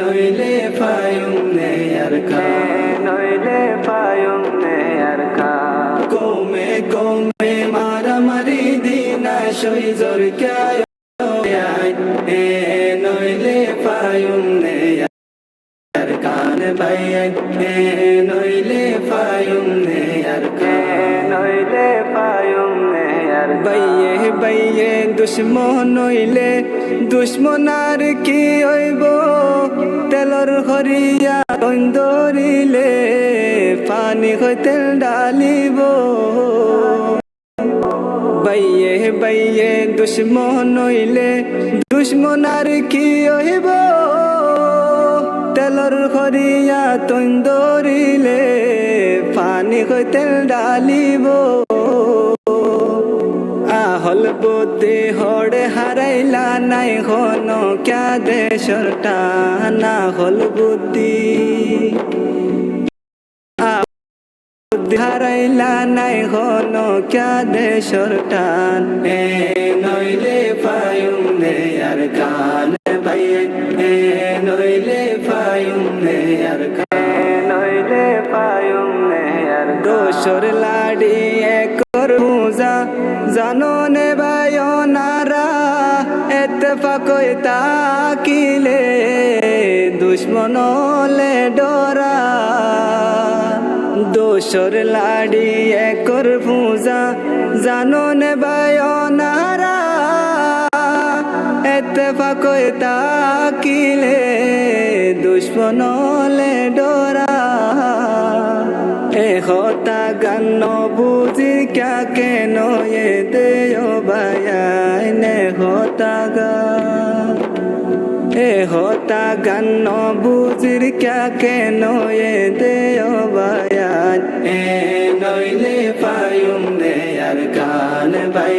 নইলে পায়ুম নে আর নইলে পায়ুম নে আর কৌমে কৌমে মারামারি দিনা সই জোর ক্যায় নইলে পায়ুম নে আর কান ভাই নইলে পায়ুম নে আর নইলে পায়ুম নে আর বাইয়ে বাইয়ে দুশ্মন নইলে দুশ্মনার কি হইব তেলর হরিয়া ধরিলে পানি হইতে ডালিব বাইয়ে বাইয়ে দুশ্মন নইলে দুশ্মনার কি হইব তেলর হরিয়া ধরিলে পানি হইতে ডালিব আহল বুদ্ধি হড়ে হারাইলা নাই হনো ক্যা দেশর টানা হল বুদ্ধি হারাইলা নাই হনো ক্যা দেশর টান নইলে পায়ুম নে আর কান ভাই নইলে পায়ুম নে আর নইলে পায়ুম নে আর দোসর লাড়ি একর পূজা জানো নে ভাই নারা এতফাক তাকিলে দুশ্মনলে ডরা দোসর লাড়ি একর পূজা জানো নে ভাই নারা এতফাক তাকিলে দুশ্মনলে ডরা হতা গান বুঝি ক্যা কেন এ দেও ভাই নে হতা গা হতা গান বুঝির ক্যা কেন এ দেও ভাই নইলে পায়ুম নে আর কান ভাই